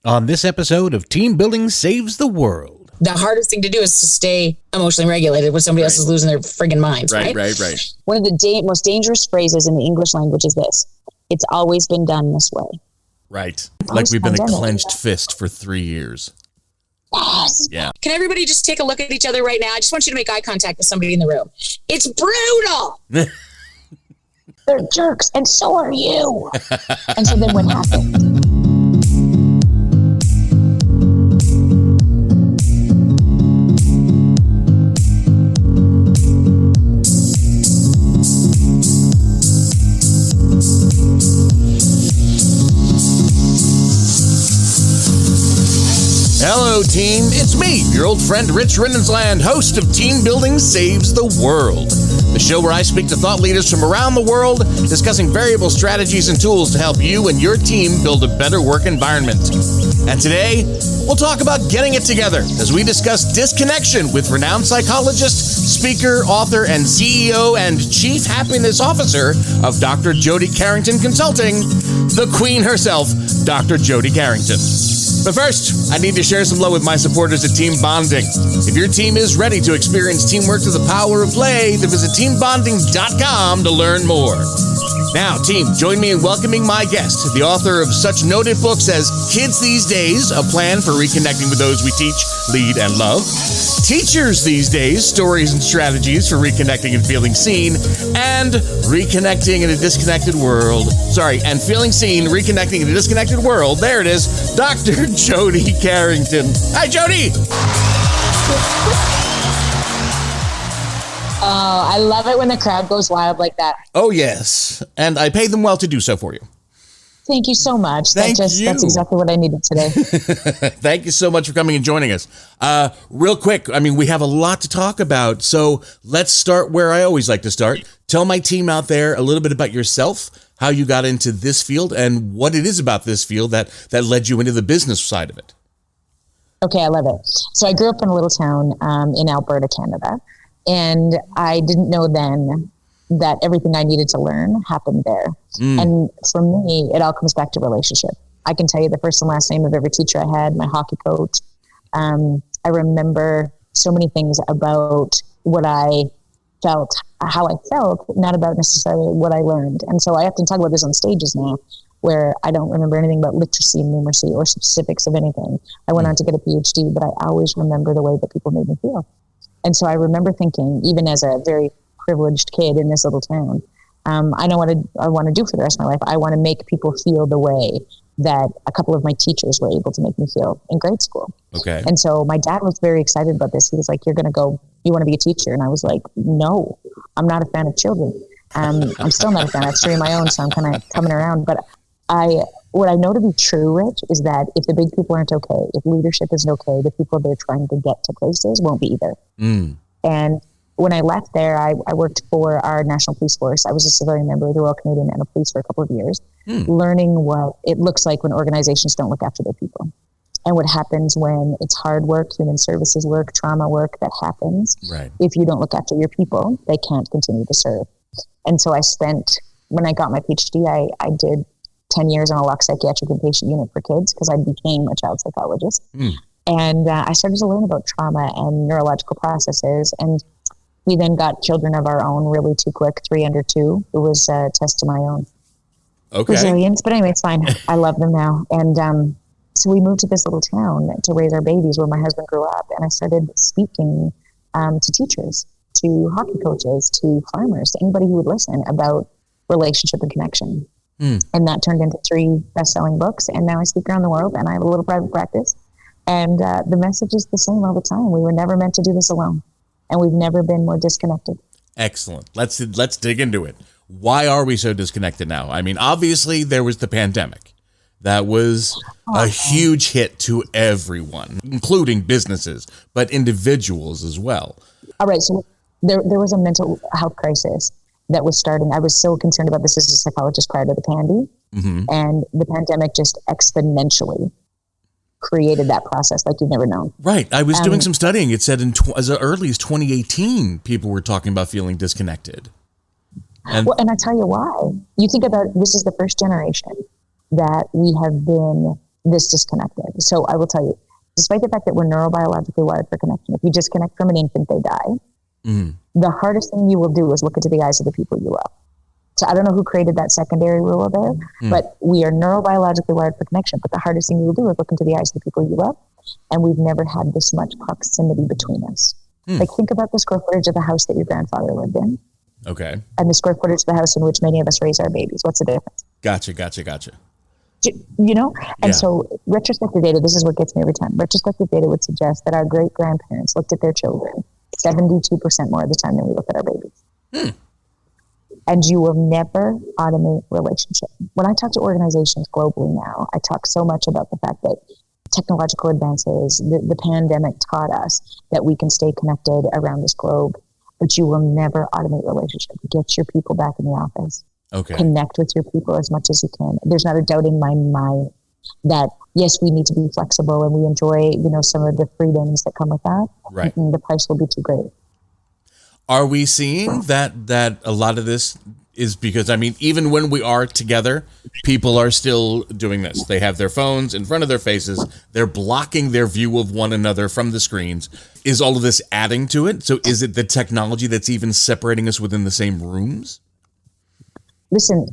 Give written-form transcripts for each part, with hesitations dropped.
On this episode of Team Building Saves the World. The hardest thing to do is to stay emotionally regulated when somebody else is losing their friggin' minds, right? Right. One of the most dangerous phrases in the English language is this: it's always been done this way. Right. Like we've been a clenched fist for 3 years. Yes. Yeah. Can everybody just take a look at each other right now? I just want you to make eye contact with somebody in the room. It's brutal. They're jerks, and so are you. And so then what happened? Hello, team. It's me, your old friend Rich Rinnensland, host of Team Building Saves the World, the show where I speak to thought leaders from around the world, discussing variable strategies and tools to help you and your team build a better work environment. And today, we'll talk about getting it together as we discuss disconnection with renowned psychologist, speaker, author, and CEO and Chief Happiness Officer of Dr. Jody Carrington Consulting, the Queen herself, Dr. Jody Carrington. But first, I need to share some love with my supporters at Team Bonding. If your team is ready to experience teamwork through the power of play, then visit teambonding.com to learn more. Now, team, join me in welcoming my guest, the author of such noted books as Kids These Days, A Plan for Reconnecting with Those We Teach, Lead, and Love, Teachers These Days, Stories and Strategies for Reconnecting and Feeling Seen, and Reconnecting in a Disconnected World. And Feeling Seen, Reconnecting in a Disconnected World. There it is, Dr. Jody Carrington. Hi, Jody. Oh, I love it when the crowd goes wild like that. Oh, yes. And I pay them well to do so for you. Thank you so much. Thank you. That's exactly what I needed today. Thank you so much for coming and joining us. Real quick, we have a lot to talk about, so let's start where I always like to start. Tell my team out there a little bit about yourself, how you got into this field, and what it is about this field that led you into the business side of it. Okay, I love it. So I grew up in a little town in Alberta, Canada, and I didn't know then that everything I needed to learn happened there. And for me, it all comes back to relationship. I can tell you the first and last name of every teacher I had, my hockey coach. I remember so many things about what I felt, how I felt, not about necessarily what I learned. And so I often talk about this on stages now, where I don't remember anything about literacy and numeracy or specifics of anything. I went on to get a PhD, but I always remember the way that people made me feel. And so I remember thinking, even as a very privileged kid in this little town, I know what I want to do for the rest of my life. I want to make people feel the way that a couple of my teachers were able to make me feel in grade school. Okay. And so my dad was very excited about this. He was like, you want to be a teacher? And I was like, no, I'm not a fan of children. I'm still not a fan. I have 3 of my own, so I'm kind of coming around. But what I know to be true, Rich, is that if the big people aren't okay, if leadership isn't okay, the people they're trying to get to places won't be either. And when I left there, I worked for our National Police Force. I was a civilian member of the Royal Canadian Mounted Police for a couple of years, learning what it looks like when organizations don't look after their people. And what happens when it's hard work, human services work, trauma work that happens. Right. If you don't look after your people, they can't continue to serve. And so when I got my PhD, I did 10 years on a locked psychiatric inpatient unit for kids because I became a child psychologist. And I started to learn about trauma and neurological processes. And we then got children of our own really too quick, 3 under 2. It was a test of my own resilience. But anyway, it's fine. I love them now. And so we moved to this little town to raise our babies where my husband grew up. And I started speaking to teachers, to hockey coaches, to farmers, to anybody who would listen about relationship and connection. And that turned into 3 best-selling books. And now I speak around the world and I have a little private practice. And the message is the same all the time. We were never meant to do this alone. And we've never been more disconnected. Excellent. Let's dig into it. Why are we so disconnected now? Obviously, there was the pandemic. That was a huge hit to everyone, including businesses, but individuals as well. All right. So there was a mental health crisis that was starting. I was so concerned about this as a psychologist prior to the pandy. And the pandemic just exponentially created that process like you've never known. Right. I was doing some studying. It said as early as 2018, people were talking about feeling disconnected. And I tell you why. You think about this is the first generation that we have been this disconnected. So I will tell you, despite the fact that we're neurobiologically wired for connection, if you disconnect from an infant, they die. The hardest thing you will do is look into the eyes of the people you love. So I don't know who created that secondary rule there, but we are neurobiologically wired for connection. But the hardest thing you will do is look into the eyes of the people you love. And we've never had this much proximity between us. Like, think about the square footage of the house that your grandfather lived in. Okay. And the square footage of the house in which many of us raise our babies. What's the difference? Gotcha. You know? And so retrospective data, this is what gets me every time. Retrospective data would suggest that our great-grandparents looked at their children 72% more of the time than we look at our babies. And you will never automate relationship. When I talk to organizations globally now, I talk so much about the fact that technological advances, the pandemic taught us that we can stay connected around this globe, but you will never automate relationship. Get your people back in the office. Okay. Connect with your people as much as you can. There's not a doubt in my mind that, yes, we need to be flexible and we enjoy, some of the freedoms that come with that. Right. And the price will be too great. Are we seeing that a lot of this is because, even when we are together, people are still doing this. They have their phones in front of their faces. They're blocking their view of one another from the screens. Is all of this adding to it? So is it the technology that's even separating us within the same rooms? Listen,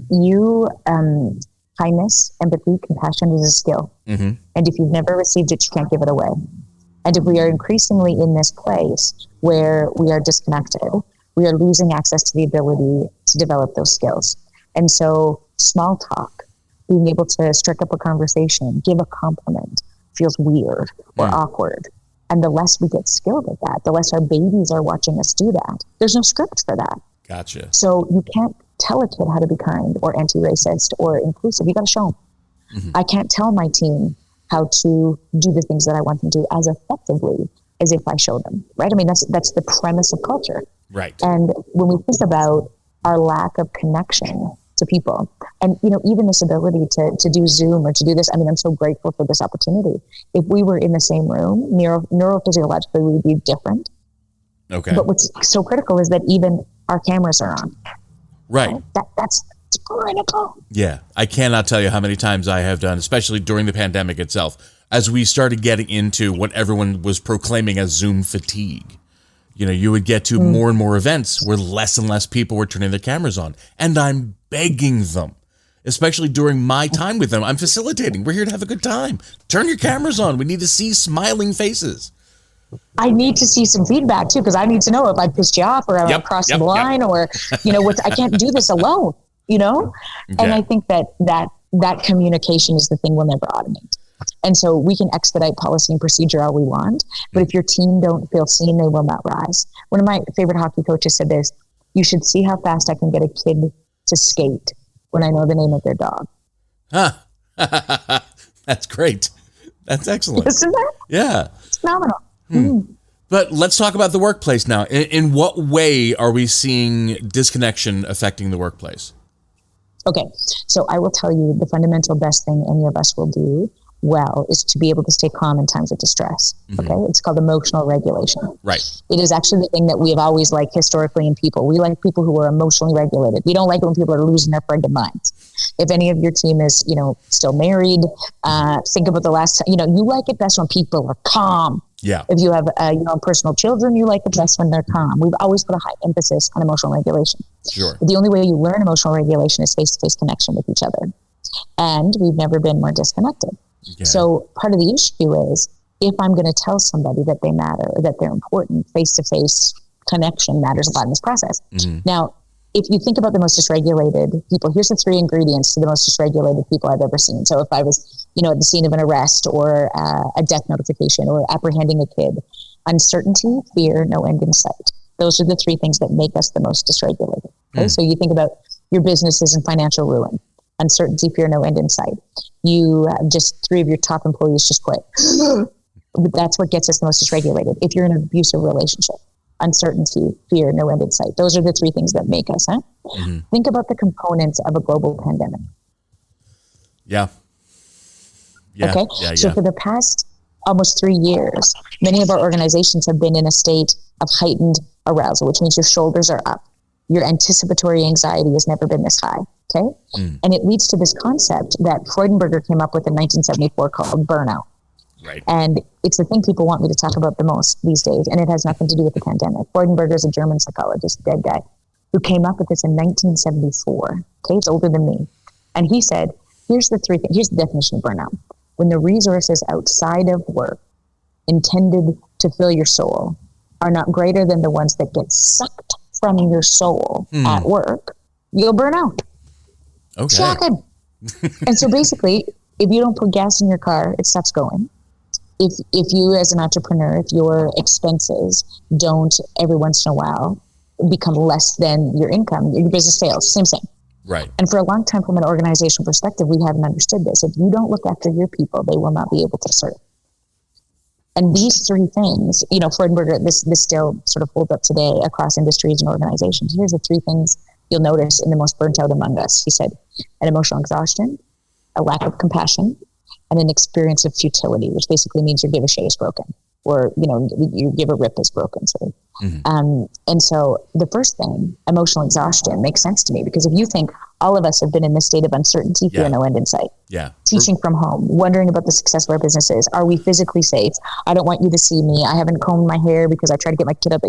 kindness, empathy, compassion is a skill. And if you've never received it, you can't give it away. And if we are increasingly in this place where we are disconnected, we are losing access to the ability to develop those skills. And so small talk, being able to strike up a conversation, give a compliment, feels weird or awkward. And the less we get skilled at that, the less our babies are watching us do that. There's no script for that. Gotcha. So you can't tell a kid how to be kind or anti-racist or inclusive. You got to show them. I can't tell my team how to do the things that I want them to do as effectively as if I show them, right? That's the premise of culture. Right. And when we think about our lack of connection to people, and, even this ability to do Zoom or to do this, I'm so grateful for this opportunity. If we were in the same room, neurophysiologically, we would be different. Okay. But what's so critical is that even our cameras are on. Right. That's critical. Yeah. I cannot tell you how many times I have done, especially during the pandemic itself, as we started getting into what everyone was proclaiming as Zoom fatigue. You would get to more and more events where less and less people were turning their cameras on. And I'm begging them, especially during my time with them. I'm facilitating. We're here to have a good time. Turn your cameras on. We need to see smiling faces. I need to see some feedback too, because I need to know if I pissed you off or I'm crossed the line or, I can't do this alone, Okay. And I think that communication is the thing we'll never automate. And so we can expedite policy and procedure all we want, but if your team don't feel seen, they will not rise. One of my favorite hockey coaches said this: you should see how fast I can get a kid to skate when I know the name of their dog. That's great. That's excellent. Isn't that? Yeah. It's phenomenal. But let's talk about the workplace now. In what way are we seeing disconnection affecting the workplace? Okay. So I will tell you the fundamental best thing any of us will do well is to be able to stay calm in times of distress. Okay. It's called emotional regulation. Right. It is actually the thing that we have always liked historically in people. We like people who are emotionally regulated. We don't like it when people are losing their friggin' minds. If any of your team is, still married, think about the last time, you like it best when people are calm. Yeah. If you have, personal children, you like it best when they're calm. We've always put a high emphasis on emotional regulation. Sure. But the only way you learn emotional regulation is face-to-face connection with each other. And we've never been more disconnected. Yeah. So part of the issue is if I'm going to tell somebody that they matter, or that they're important, face-to-face connection matters a lot in this process. Now, if you think about the most dysregulated people, here's the 3 ingredients to the most dysregulated people I've ever seen. So if I was, at the scene of an arrest or a death notification or apprehending a kid, uncertainty, fear, no end in sight. Those are the 3 things that make us the most dysregulated. Okay? So you think about your businesses and financial ruin. Uncertainty, fear, no end in sight. You just 3 of your top employees just quit. That's what gets us the most dysregulated. If you're in an abusive relationship, uncertainty, fear, no end in sight. Those are the 3 things that make us. Think about the components of a global pandemic. Yeah. Okay. So for the past almost 3 years, many of our organizations have been in a state of heightened arousal, which means your shoulders are up. Your anticipatory anxiety has never been this high. Okay. And it leads to this concept that Freudenberger came up with in 1974 called burnout. Right. And it's the thing people want me to talk about the most these days. And it has nothing to do with the pandemic. Freudenberger is a German psychologist, dead guy, who came up with this in 1974. Okay. It's older than me. And he said, here's the definition of burnout. When the resources outside of work intended to fill your soul are not greater than the ones that get sucked from your soul at work, you'll burn out. Okay. Shocking. And so basically, if you don't put gas in your car, it stops going. If you, as an entrepreneur, if your expenses don't every once in a while become less than your income, your business fails. Same. Right. And for a long time, from an organizational perspective, we haven't understood this. If you don't look after your people, they will not be able to serve. And these three things, Freudenberger, this still sort of holds up today across industries and organizations. Here's the three things you'll notice in the most burnt out among us. He said, an emotional exhaustion, a lack of compassion, and an experience of futility, which basically means your give a shit is broken, or, your give a rip is broken. So, and so the first thing, emotional exhaustion, makes sense to me, because if you think all of us have been in this state of uncertainty, fear, no end in sight. Yeah. Teaching from home, wondering about the success of our businesses. Are we physically safe? I don't want you to see me. I haven't combed my hair because I tried to get my kid up,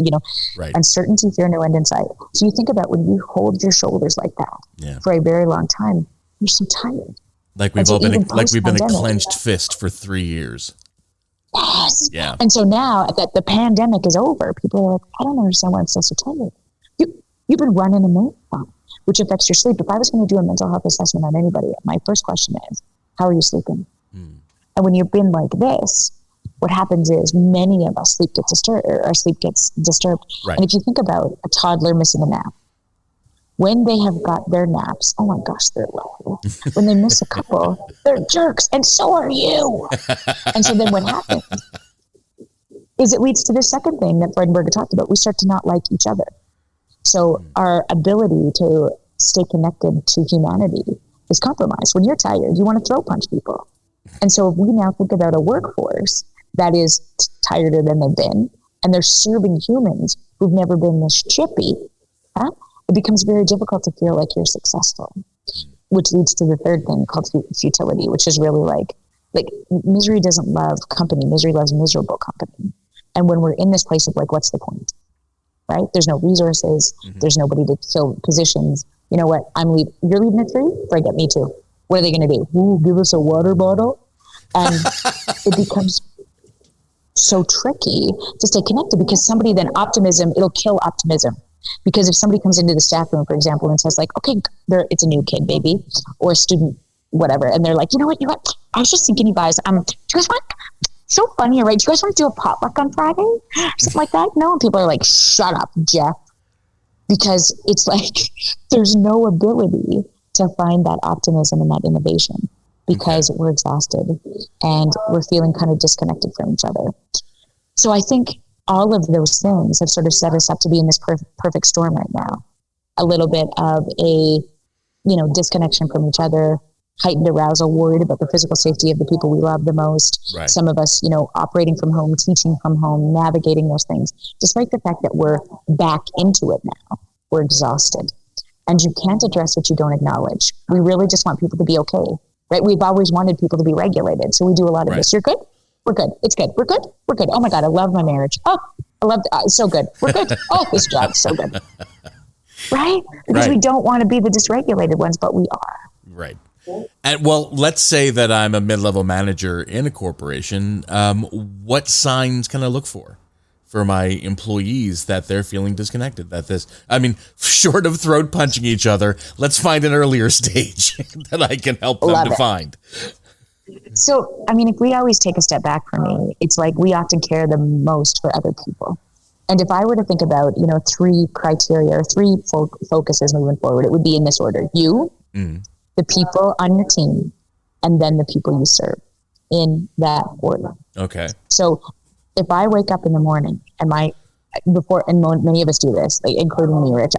Right. Uncertainty, fear, no end in sight. So you think about when you hold your shoulders like that for a very long time, you're so tired. Like we've been a clenched fist for 3 years. Yes. Yeah. And so now that the pandemic is over, people are like, I don't understand why I'm still so tired. You've been running a marathon, which affects your sleep. If I was going to do a mental health assessment on anybody, my first question is, how are you sleeping? And when you've been like this, what happens is many of us our sleep gets disturbed. Right. And if you think about a toddler missing a nap, when they have got their naps, oh my gosh, they're lovely. When they miss a couple, they're jerks, and so are you. And so then what happens is it leads to the second thing that Freudenberger talked about. We start to not like each other. So our ability to stay connected to humanity is compromised. When you're tired, you want to throw punch people. And so if we now think about a workforce that is tireder than they've been, and they're serving humans who've never been this chippy, it becomes very difficult to feel like you're successful, which leads to the third thing called futility, which is really like misery doesn't love company. Misery loves miserable company. And when we're in this place of like, what's the point, right? There's no resources. There's nobody to fill positions. You know what? I'm leaving. You're leaving at 3? Forget me too. What are they going to do? Ooh, give us a water bottle. And it becomes so tricky to stay connected, because somebody then it'll kill optimism. Because if somebody comes into the staff room, for example, and says like, okay, it's a new kid, baby, or a student, whatever. And they're like, you know what? I was just thinking, you guys, do you guys want, so funny, right? Do you guys want to do a potluck on Friday? Or something like that? No. And people are like, shut up, Jeff. Because it's like, there's no ability to find that optimism and that innovation, because we're exhausted and we're feeling kind of disconnected from each other. So I think all of those things have sort of set us up to be in this perfect storm right now. A little bit of a, disconnection from each other, heightened arousal, worried about the physical safety of the people we love the most. Right. Some of us, operating from home, teaching from home, navigating those things, despite the fact that we're back into it now. We're exhausted. And you can't address what you don't acknowledge. We really just want people to be okay, right? We've always wanted people to be regulated. So we do a lot of this. You're good? We're good. It's good. We're good. We're good. Oh my God, I love my marriage. Oh, I love it. It's so good. We're good. Oh, this job's so good. Right? Because we don't want to be the dysregulated ones, but we are. Right. And let's say that I'm a mid-level manager in a corporation. What signs can I look for my employees that they're feeling disconnected? Short of throat punching each other, let's find an earlier stage that I can help them to find. So, if we always take a step back for me, it's like we often care the most for other people. And if I were to think about, 3 criteria or 3 focuses moving forward, it would be in this order. You, the people on your team, and then the people you serve, in that order. Okay. So if I wake up in the morning and many of us do this, like, including me, Rich,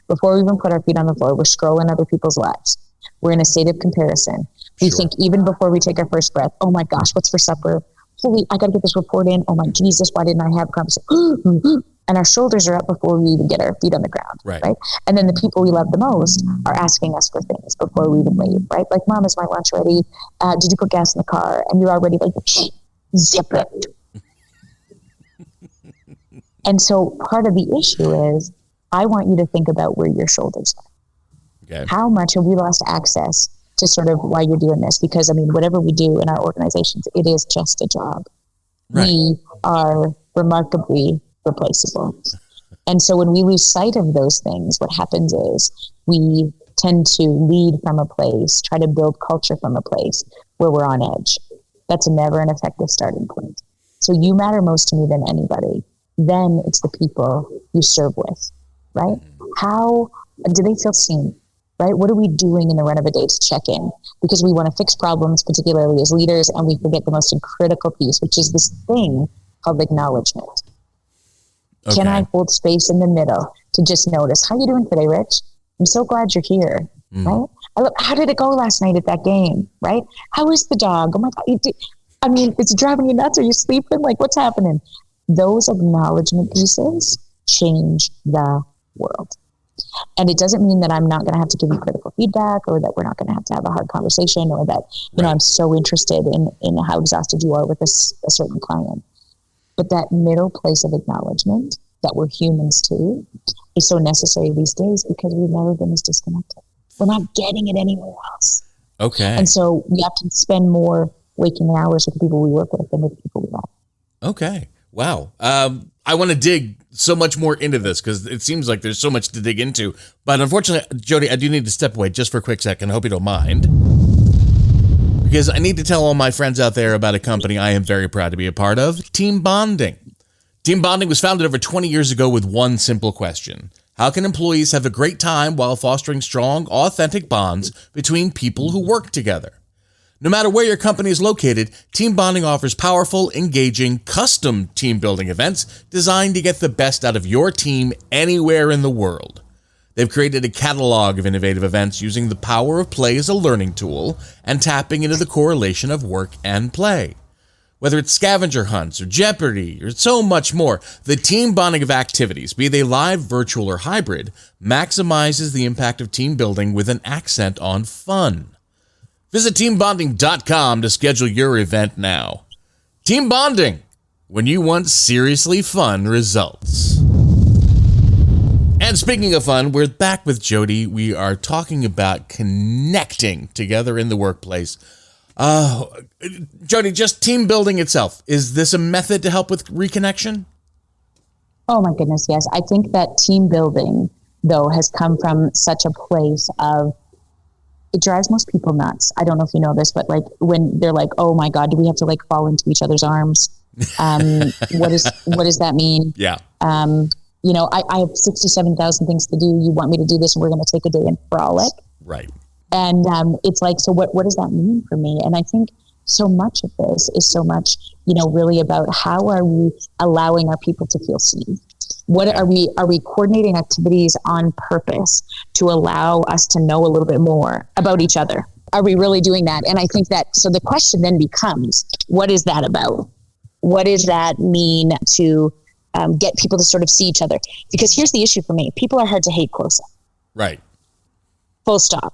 before we even put our feet on the floor, we're scrolling other people's lives. We're in a state of comparison. We think even before we take our first breath, oh my gosh, what's for supper? Holy, I got to get this report in. Oh my Jesus, why didn't I have a conversation? and our shoulders are up before we even get our feet on the ground, Right. And then the people we love the most are asking us for things before we even leave, right? Like, Mom, is my lunch ready? Did you put gas in the car? And you're already like, zip it. And so part of the issue is, I want you to think about where your shoulders are. Okay. How much have we lost access to sort of why you're doing this? Because, I mean, whatever we do in our organizations, it is just a job. Right. We are remarkably replaceable. And so when we lose sight of those things, what happens is we tend to lead from a place, try to build culture from a place where we're on edge. That's never an effective starting point. So you matter most to me than anybody. Then it's the people you serve with, right? How do they feel seen, right? What are we doing in the run of a day to check in? Because we want to fix problems, particularly as leaders, and we forget the most critical piece, which is this thing called acknowledgement. Okay. Can I hold space in the middle to just notice, how you doing today, Rich? I'm so glad you're here, right? How did it go last night at that game, right? How is the dog? Oh my God. I mean, it's driving you nuts. Are you sleeping? Like, what's happening? Those acknowledgement pieces change the world. And it doesn't mean that I'm not going to have to give you critical feedback, or that we're not going to have a hard conversation, or that, you know, I'm so interested in how exhausted you are with a certain client. But that middle place of acknowledgement, that we're humans too, is so necessary these days, because we've never been as disconnected. We're not getting it anywhere else. Okay. And so we have to spend more waking hours with the people we work with than with the people we love. Okay. Wow. I want to dig so much more into this, because it seems like there's so much to dig into. But unfortunately, Jody, I do need to step away just for a quick second. I hope you don't mind. Because I need to tell all my friends out there about a company I am very proud to be a part of, Team Bonding. Team Bonding was founded over 20 years ago with one simple question: how can employees have a great time while fostering strong, authentic bonds between people who work together? No matter where your company is located, Team Bonding offers powerful, engaging, custom team building events designed to get the best out of your team anywhere in the world. They've created a catalog of innovative events using the power of play as a learning tool and tapping into the correlation of work and play. Whether it's scavenger hunts or Jeopardy or so much more, the team bonding of activities, be they live, virtual, or hybrid, maximizes the impact of team building with an accent on fun. Visit teambonding.com to schedule your event now. Team Bonding, when you want seriously fun results. And speaking of fun, we're back with Jody. We are talking about connecting together in the workplace. Jody, just team building itself, is this a method to help with reconnection? Oh my goodness, yes. I think that team building, though, has come from such a place of, it drives most people nuts. I don't know if you know this, but like when they're like, oh my God, do we have to like fall into each other's arms? What does that mean? Yeah. You know, I have 67,000 things to do. You want me to do this, and we're going to take a day and frolic. Right. And it's like, so what does that mean for me? And I think so much of this is so much, you know, really about how are we allowing our people to feel seen? What are we coordinating activities on purpose to allow us to know a little bit more about each other? Are we really doing that? And I think that, so the question then becomes, what is that about? What does that mean to get people to sort of see each other? Because here's the issue for me. People are hard to hate close up. Right. Full stop.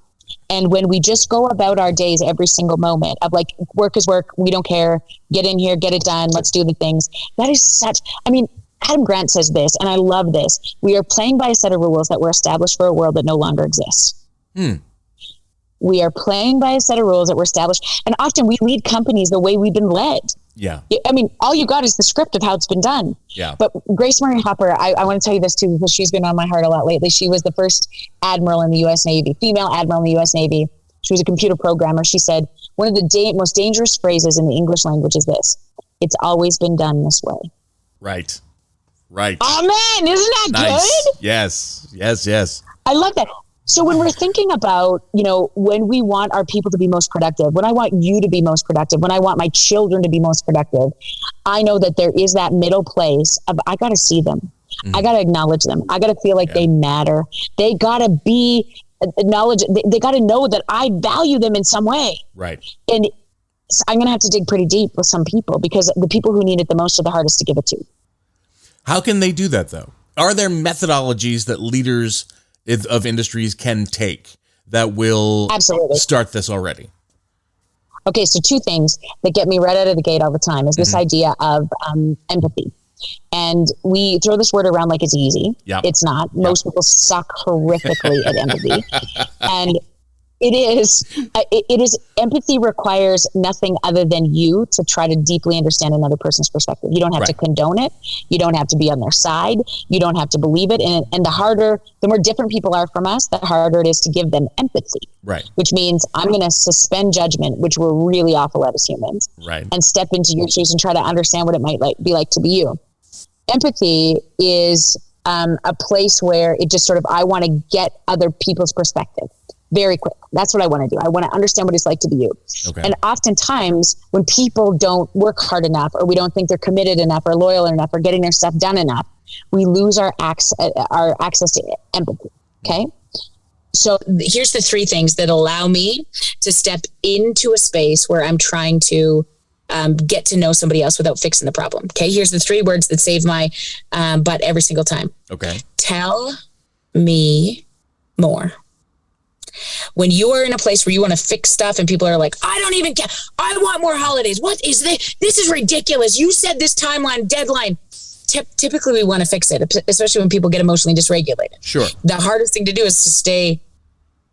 And when we just go about our days every single moment of like, work is work, we don't care, get in here, get it done, let's do the things. That is such, I mean, Adam Grant says this, and I love this. We are playing by a set of rules that were established for a world that no longer exists. We are playing by a set of rules that were established. And often we lead companies the way we've been led. Yeah. I mean, all you got is the script of how it's been done. Yeah. But Grace Murray Hopper, I want to tell you this too, because she's been on my heart a lot lately. She was the first admiral in the U.S. Navy, female admiral in the U.S. Navy. She was a computer programmer. She said, one of the most dangerous phrases in the English language is this: it's always been done this way. Right. Right. Oh man, isn't that Nice. good? Yes. I love that. So when we're thinking about, you know, when we want our people to be most productive, when I want you to be most productive, when I want my children to be most productive, I know that there is that middle place of, I got to see them. I got to acknowledge them. I got to feel like they matter. They got to be acknowledged. They got to know that I value them in some way. Right. And I'm going to have to dig pretty deep with some people, because the people who need it the most are the hardest to give it to. How can they do that, though? Are there methodologies that leaders of industries can take that will Absolutely start this already? Okay, so two things that get me right out of the gate all the time is this idea of empathy. And we throw this word around like it's easy. Yep. It's not. Most people suck horrifically at empathy. And it is empathy requires nothing other than you to try to deeply understand another person's perspective. You don't have to condone it. You don't have to be on their side. You don't have to believe it. And the more different people are from us, the harder it is to give them empathy. Right. Which means I'm going to suspend judgment, which we're really awful at as humans. Right. And step into your shoes and try to understand what it might be like to be you. Empathy is a place where it just sort of, I want to get other people's perspective very quick. That's what I want to do. I want to understand what it's like to be you. Okay. And oftentimes when people don't work hard enough, or we don't think they're committed enough or loyal enough or getting their stuff done enough, we lose our access to empathy. Okay. So here's the three things that allow me to step into a space where I'm trying to get to know somebody else without fixing the problem. Okay. Here's the three words that save my butt every single time. Okay. Tell me more. When you are in a place where you want to fix stuff and people are like, I don't even care. I want more holidays. What is this? This is ridiculous. You said this timeline, deadline. Typically we want to fix it, especially when people get emotionally dysregulated. Sure. The hardest thing to do is to stay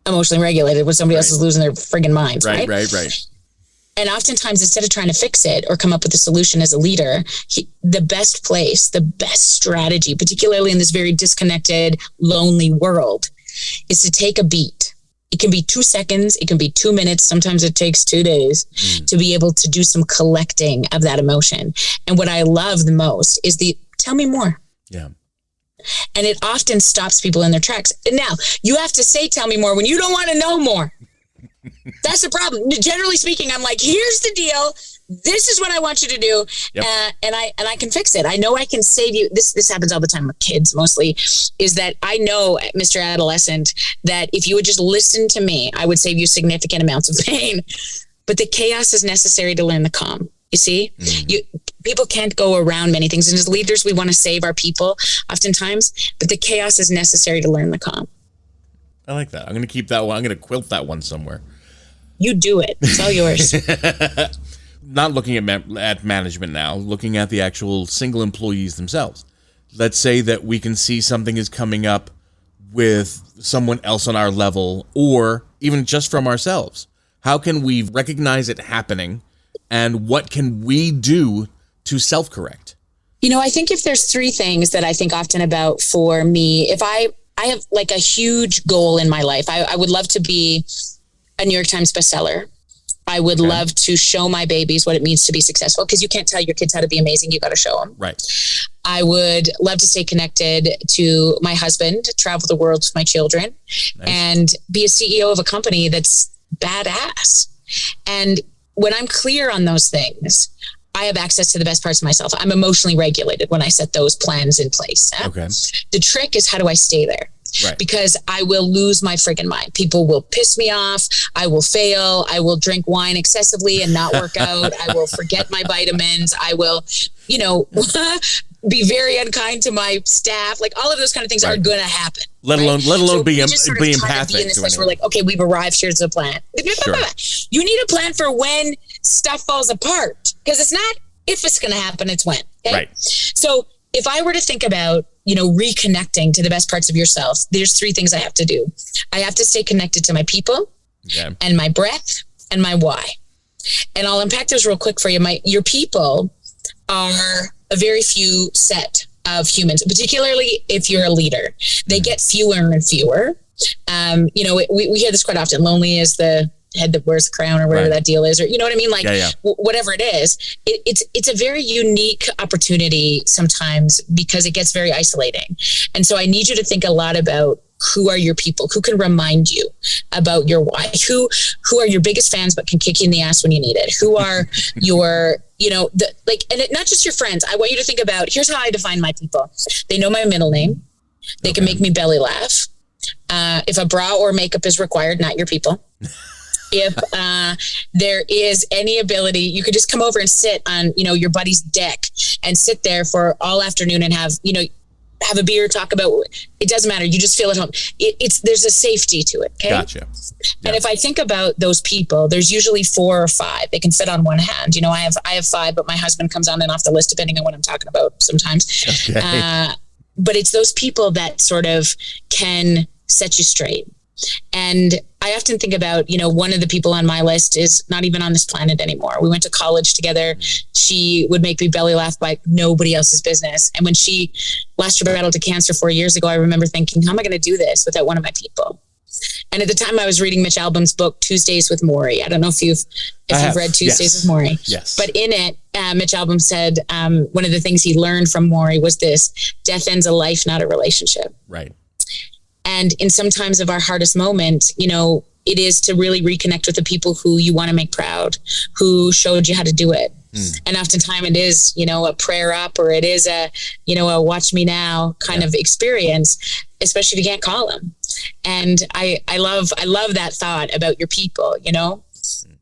emotionally regulated when somebody else is losing their friggin' minds. Right. And oftentimes, instead of trying to fix it or come up with a solution as a leader, the best strategy, particularly in this very disconnected, lonely world, is to take a beat. It can be 2 seconds. It can be 2 minutes. Sometimes it takes 2 days to be able to do some collecting of that emotion. And what I love the most is tell me more. Yeah. And it often stops people in their tracks. And now you have to say, tell me more when you don't want to know more. That's the problem. Generally speaking, I'm like, here's the deal. This is what I want you to do. Yep. And I can fix it. I know I can save you. This happens all the time with kids mostly, is that I know, Mr. Adolescent, that if you would just listen to me, I would save you significant amounts of pain. But the chaos is necessary to learn the calm. You see, people can't go around many things. And as leaders, we want to save our people oftentimes, but the chaos is necessary to learn the calm. I like that. I'm going to keep that one. I'm going to quilt that one somewhere. You do it. It's all yours. Not looking at management now, looking at the actual single employees themselves. Let's say that we can see something is coming up with someone else on our level, or even just from ourselves. How can we recognize it happening, and what can we do to self-correct? You know, I think if there's three things that I think often about for me, if I have like a huge goal in my life, I would love to be a New York Times bestseller. I would love to show my babies what it means to be successful, because you can't tell your kids how to be amazing. You got to show them. Right. I would love to stay connected to my husband, travel the world with my children, and be a CEO of a company that's badass. And when I'm clear on those things, I have access to the best parts of myself. I'm emotionally regulated when I set those plans in place. Okay. The trick is, how do I stay there? Right. Because I will lose my friggin' mind. People will piss me off. I will fail. I will drink wine excessively and not work out. I will forget my vitamins. I will, be very unkind to my staff. Like, all of those kind of things are going to happen. Let alone be empathic. Be in this place where, like, okay, we've arrived. Here's the plan. Sure. You need a plan for when stuff falls apart, because it's not if it's going to happen, it's when. Okay? Right. So if I were to think about, reconnecting to the best parts of yourself, there's three things I have to do. I have to stay connected to my people and my breath and my why. And I'll unpack those real quick for you. Your people are a very few set of humans, particularly if you're a leader. They get fewer and fewer. We hear this quite often. Lonely is the head that wears a crown, or whatever that deal is, or you know what I mean? Like, whatever it is, it's a very unique opportunity sometimes, because it gets very isolating. And so I need you to think a lot about, who are your people? Who can remind you about your why? Who are your biggest fans but can kick you in the ass when you need it? Who are your, not just your friends. I want you to think about, here's how I define my people. They know my middle name. They can make me belly laugh. If a bra or makeup is required, not your people. If there is any ability, you could just come over and sit on, your buddy's deck and sit there for all afternoon and have a beer, talk about, it doesn't matter. You just feel at home. There's a safety to it. Okay. Gotcha. And if I think about those people, there's usually 4 or 5. They can fit on one hand. I have 5, but my husband comes on and off the list depending on what I'm talking about sometimes. Okay. But it's those people that sort of can set you straight. And I often think about, one of the people on my list is not even on this planet anymore. We went to college together. She would make me belly laugh like nobody else's business. And when she lost her battle to cancer 4 years ago, I remember thinking, how am I going to do this without one of my people? And at the time I was reading Mitch Albom's book, Tuesdays with Morrie. I don't know if you've read Tuesdays with Morrie. Yes. But in it, Mitch Albom said one of the things he learned from Morrie was this: death ends a life, not a relationship. Right. And in some times of our hardest moment, it is to really reconnect with the people who you want to make proud, who showed you how to do it. And oftentimes it is, a prayer up, or it is a watch me now kind of experience, especially if you can't call them. And I love that thought about your people,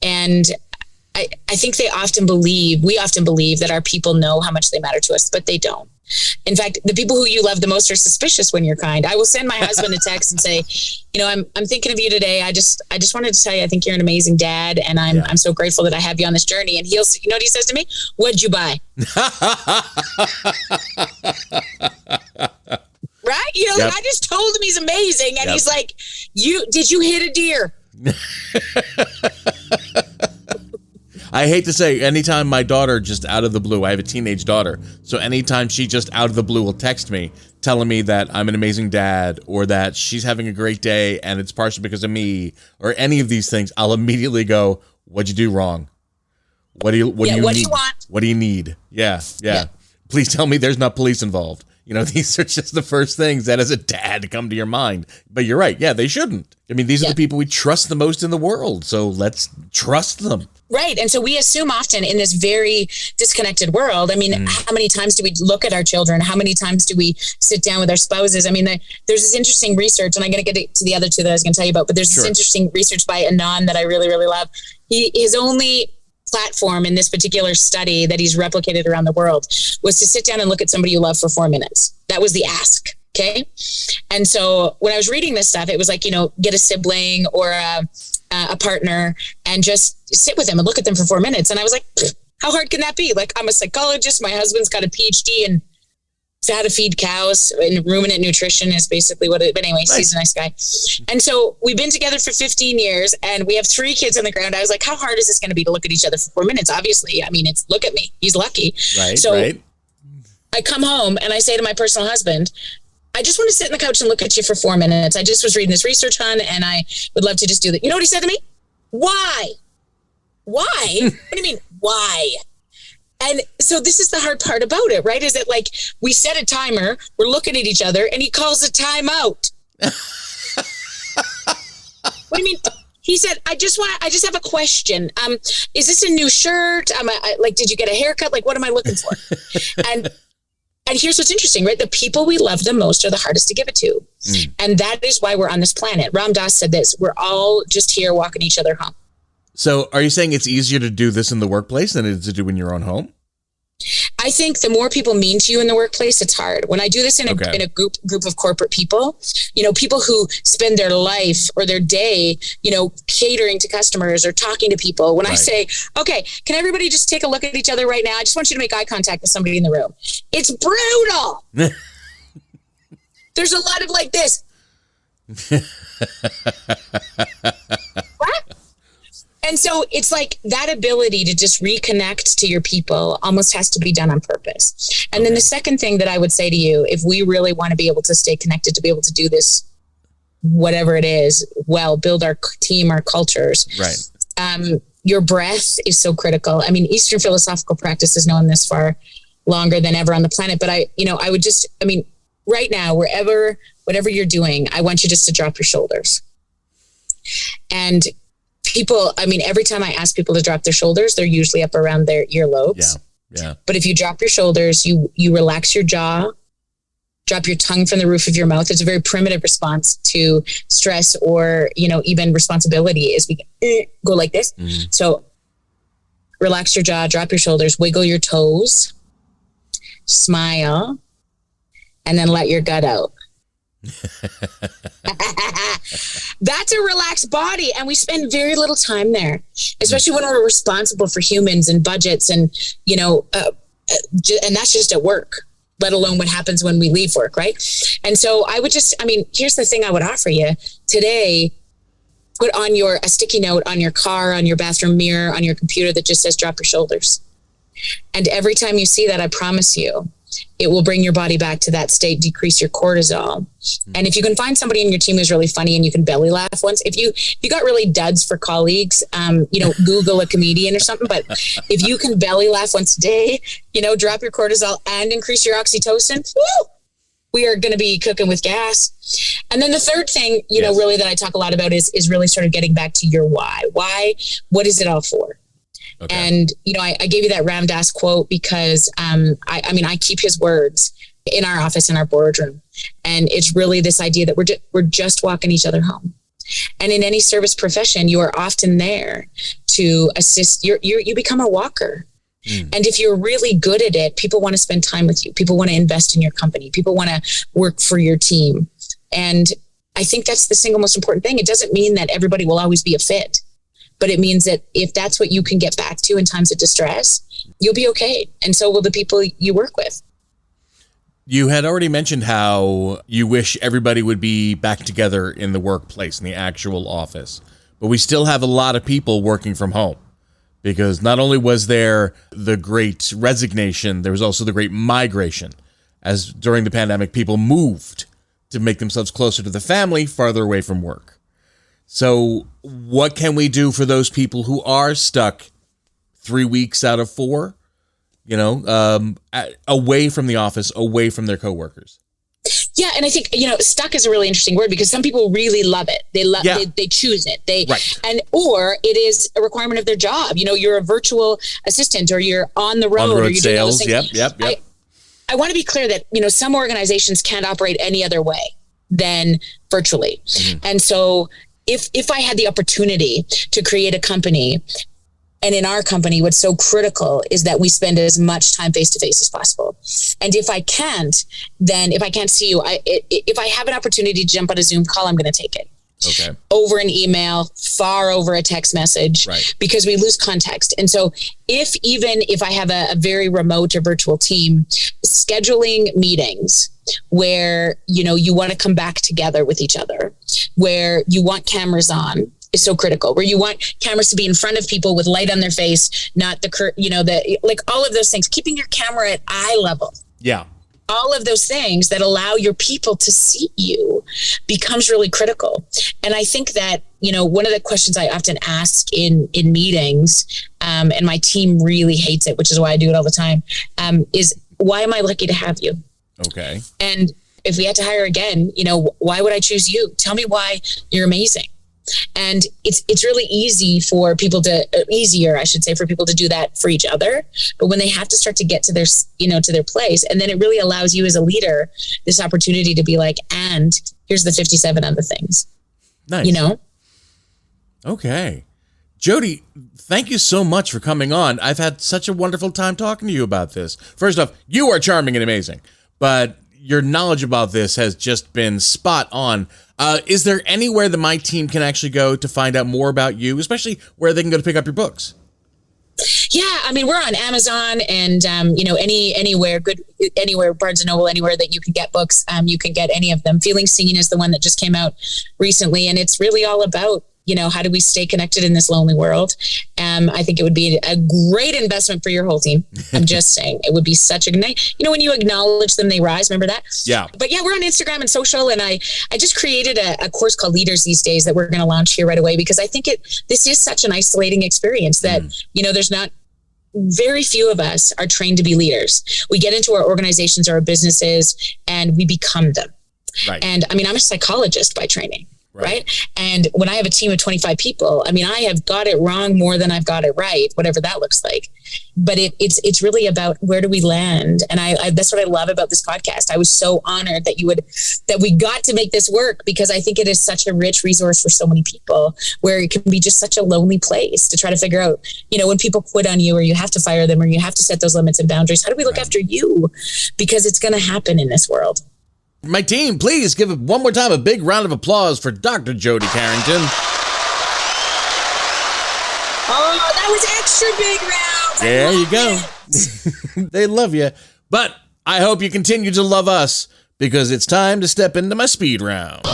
and I think we often believe that our people know how much they matter to us, but they don't. In fact, the people who you love the most are suspicious when you're kind. I will send my husband a text and say, I'm thinking of you today. I just wanted to tell you, I think you're an amazing dad, and I'm so grateful that I have you on this journey. And he'll, what he says to me? What'd you buy? Right? Yep. I just told him he's amazing, and he's like, did you hit a deer? I hate to say, anytime my daughter just out of the blue, I have a teenage daughter, so anytime she just out of the blue will text me telling me that I'm an amazing dad, or that she's having a great day and it's partially because of me, or any of these things, I'll immediately go, what'd you do wrong? What do you want? What do you need? Yeah. Please tell me there's not police involved. These are just the first things that as a dad come to your mind. But you're right. Yeah, they shouldn't. I mean, these are the people we trust the most in the world. So let's trust them. Right. And so we assume often in this very disconnected world, how many times do we look at our children? How many times do we sit down with our spouses? There's this interesting research, and I'm going to get to the other 2 that I was going to tell you about, but there's this interesting research by Anand that I really, really love. His only platform in this particular study that he's replicated around the world was to sit down and look at somebody you love for 4 minutes. That was the ask. Okay. And so when I was reading this stuff, it was like, get a sibling or a partner and just sit with them and look at them for 4 minutes. And I was like, how hard can that be? Like, I'm a psychologist. My husband's got a PhD in how to feed cows, and ruminant nutrition is basically what it, but anyways, he's a nice guy. And so we've been together for 15 years and we have 3 kids on the ground. I was like, how hard is this going to be to look at each other for 4 minutes? Obviously, it's look at me. He's lucky. Right. So I come home and I say to my personal husband, I just want to sit on the couch and look at you for 4 minutes. I just was reading this research on, and I would love to just do that. You know what he said to me? Why? What do you mean? Why? And so this is the hard part about it, right? Is that like we set a timer, we're looking at each other, and he calls a timeout. What do you mean? He said, I just have a question. Is this a new shirt? Did you get a haircut? Like, what am I looking for? And here's what's interesting, right? The people we love the most are the hardest to give it to. And that is why we're on this planet. Ram Dass said this: we're all just here walking each other home. So are you saying it's easier to do this in the workplace than it is to do in your own home? I think the more people mean to you in the workplace, it's hard. When I do this in a group of corporate people, people who spend their life or their day, catering to customers or talking to people. When I say, okay, can everybody just take a look at each other right now? I just want you to make eye contact with somebody in the room. It's brutal. There's a lot of like this. What? And so it's like that ability to just reconnect to your people almost has to be done on purpose. And then the second thing that I would say to you, if we really want to be able to stay connected, to be able to do this, whatever it is, build our team, our cultures. Right. Your breath is so critical. Eastern philosophical practice has known this far longer than ever on the planet. But I would just, right now, whatever you're doing, I want you just to drop your shoulders. And people, every time I ask people to drop their shoulders, they're usually up around their earlobes. Yeah. But if you drop your shoulders, you relax your jaw, drop your tongue from the roof of your mouth. It's a very primitive response to stress or, even responsibility is we go like this. Mm-hmm. So relax your jaw, drop your shoulders, wiggle your toes. smile, and then let your gut out. That's a relaxed body, and we spend very little time there, especially when we're responsible for humans and budgets, and and that's just at work, let alone what happens when we leave work, right? And so here's the thing I would offer you today. Put on a sticky note on your car, on your bathroom mirror, on your computer that just says drop your shoulders. And every time you see that, I promise you, it will bring your body back to that state, decrease your cortisol. And if you can find somebody in your team who's really funny and you can belly laugh once, if you got really duds for colleagues, Google a comedian or something. But if you can belly laugh once a day, drop your cortisol and increase your oxytocin, woo, we are going to be cooking with gas. And then the third thing, really that I talk a lot about is really sort of getting back to your why. Why? What is it all for? Okay. And, I gave you that Ram Dass quote because, I keep his words in our office, in our boardroom. And it's really this idea that we're just walking each other home. And in any service profession, you are often there to assist. You become a walker. And if you're really good at it, people want to spend time with you. People want to invest in your company. People want to work for your team. And I think that's the single most important thing. It doesn't mean that everybody will always be a fit, but it means that if that's what you can get back to in times of distress, you'll be okay. And so will the people you work with. You had already mentioned how you wish everybody would be back together in the workplace, in the actual office. But we still have a lot of people working from home. Because not only was there the great resignation, there was also the great migration. As during the pandemic, people moved to make themselves closer to the family, farther away from work. So what can we do for those people who are stuck 3 weeks out of 4, away from the office, away from their coworkers? Yeah. And I think, stuck is a really interesting word because some people really love it. They choose it. Or it is a requirement of their job. You're a virtual assistant or you're on the road, or you're sales. doing all those things. Yep. I want to be clear that, some organizations can't operate any other way than virtually. Mm-hmm. And so if I had the opportunity to create a company, and in our company, what's so critical is that we spend as much time face-to-face as possible. And if I can't see you, if I have an opportunity to jump on a Zoom call, I'm going to take it. Okay. Over an email, far over a text message, right, because we lose context. And so if I have a very remote or virtual team, scheduling meetings where, you want to come back together with each other, where you want cameras on, is so critical, where you want cameras to be in front of people with light on their face, not all of those things, keeping your camera at eye level. Yeah. All of those things that allow your people to see you becomes really critical. And I think that, one of the questions I often ask in meetings, and my team really hates it, which is why I do it all the time, is why am I lucky to have you? Okay. And if we had to hire again, why would I choose you? Tell me why you're amazing. And it's really easier, for people to do that for each other. But when they have to start to get to their, to their place, and then it really allows you as a leader this opportunity to be like, and here's the 57 other things. Nice. Okay. Jody, thank you so much for coming on. I've had such a wonderful time talking to you about this. First off, you are charming and amazing, but your knowledge about this has just been spot on. Is there anywhere that my team can actually go to find out more about you, especially where they can go to pick up your books? Yeah, we're on Amazon and, anywhere, Barnes & Noble, anywhere that you can get books, you can get any of them. Feeling Seen is the one that just came out recently, and it's really all about, how do we stay connected in this lonely world? I think it would be a great investment for your whole team. I'm just saying, it would be such a nice, when you acknowledge them, they rise. Remember that? Yeah. But yeah, we're on Instagram and social. And I just created a course called Leaders These Days that we're going to launch here right away, because I think this is such an isolating experience that, there's not, very few of us are trained to be leaders. We get into our organizations or our businesses and we become them. Right. And I'm a psychologist by training. Right. And when I have a team of 25 people, I have got it wrong more than I've got it right, whatever that looks like. but it's really about where do we land. And I that's what I love about this podcast. I was so honored that we got to make this work, because I think it is such a rich resource for so many people, where it can be just such a lonely place to try to figure out, when people quit on you, or you have to fire them, or you have to set those limits and boundaries. How do we look after you? Because it's going to happen in this world. My team, please give it one more time a big round of applause for Dr. Jody Carrington. Oh, that was extra big round. There you go. They love you. But I hope you continue to love us, because it's time to step into my speed round.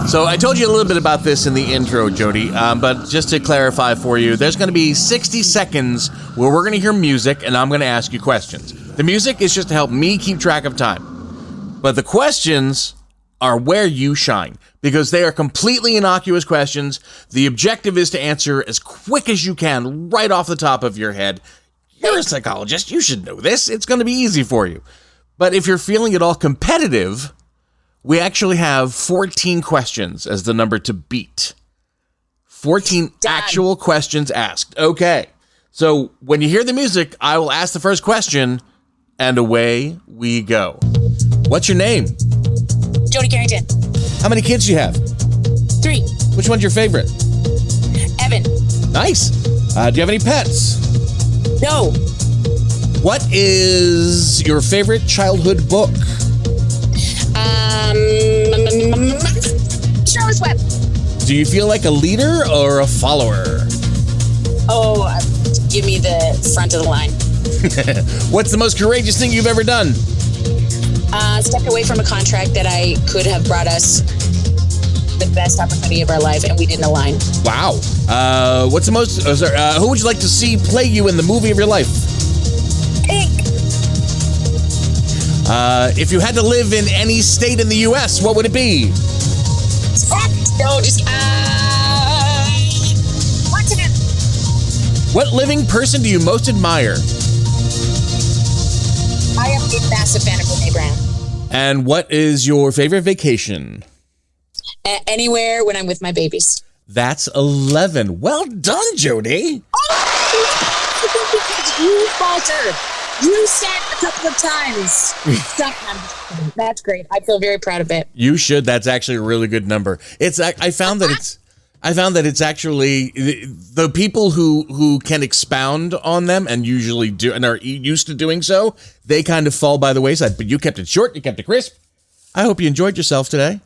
So I told you a little bit about this in the intro, Jody, but just to clarify for you, there's going to be 60 seconds where we're going to hear music and I'm going to ask you questions. The music is just to help me keep track of time. But the questions are where you shine, because they are completely innocuous questions. The objective is to answer as quick as you can, right off the top of your head. You're a psychologist. You should know this. It's going to be easy for you. But if you're feeling at all competitive, we actually have 14 questions as the number to beat. 14 actual questions asked. Okay. So when you hear the music, I will ask the first question, and away we go. What's your name? Jody Carrington. How many kids do you have? 3. Which one's your favorite? Evan. Nice. Do you have any pets? No. What is your favorite childhood book? Charlotte's Web. Do you feel like a leader or a follower? Oh, give me the front of the line. What's the most courageous thing you've ever done? Stepped away from a contract that I could have brought us the best opportunity of our life, and we didn't align. Wow. What's the most? Who would you like to see play you in the movie of your life? Pink. If you had to live in any state in the U.S., what would it be? No, just continent. What living person do you most admire? I am a massive fan of Brene Brown. And what is your favorite vacation? Anywhere when I'm with my babies. That's 11. Well done, Jody. Oh, you faltered. You said a couple of times. Stop. That's great. I feel very proud of it. You should. That's actually a really good number. I found that it's actually the people who can expound on them and usually do and are used to doing so, they kind of fall by the wayside. But you kept it short. You kept it crisp. I hope you enjoyed yourself today.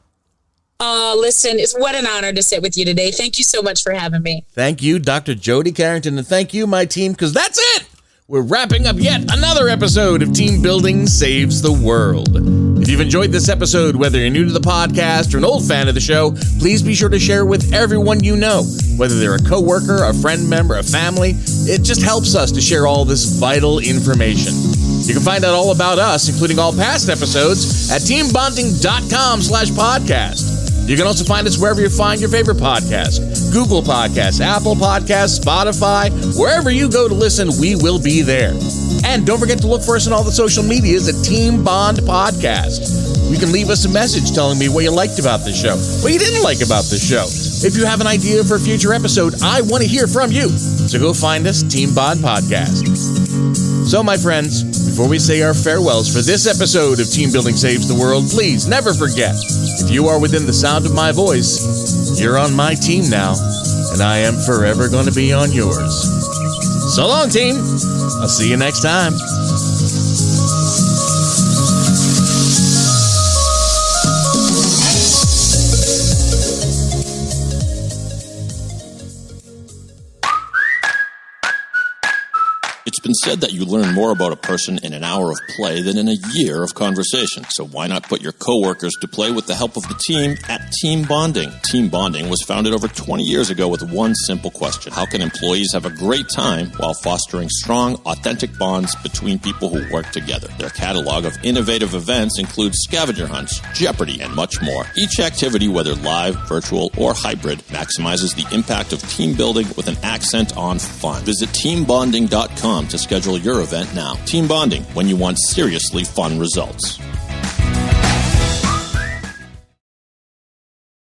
Listen, it's what an honor to sit with you today. Thank you so much for having me. Thank you, Dr. Jody Carrington, and thank you, my team, because that's it. We're wrapping up yet another episode of Team Building Saves the World. If you've enjoyed this episode, whether you're new to the podcast or an old fan of the show, please be sure to share it with everyone you know, whether they're a coworker, a friend member, a family. It just helps us to share all this vital information. You can find out all about us, including all past episodes, at teambonding.com/podcast. You can also find us wherever you find your favorite podcast. Google Podcasts, Apple Podcasts, Spotify, wherever you go to listen, we will be there. And don't forget to look for us on all the social medias at Team Bond Podcast. You can leave us a message telling me what you liked about the show, what you didn't like about the show. If you have an idea for a future episode, I want to hear from you. So go find us, Team Bond Podcast. So, my friends, before we say our farewells for this episode of Team Building Saves the World, please never forget, if you are within the sound of my voice, you're on my team now, and I am forever going to be on yours. So long, team. I'll see you next time. It's been said that you learn more about a person in an hour of play than in a year of conversation. So why not put your coworkers to play with the help of the team at Team Bonding? Team Bonding was founded over 20 years ago with one simple question. How can employees have a great time while fostering strong, authentic bonds between people who work together? Their catalog of innovative events includes scavenger hunts, Jeopardy, and much more. Each activity, whether live, virtual, or hybrid, maximizes the impact of team building with an accent on fun. Visit teambonding.com to schedule your event now. Team Bonding, when you want seriously fun results.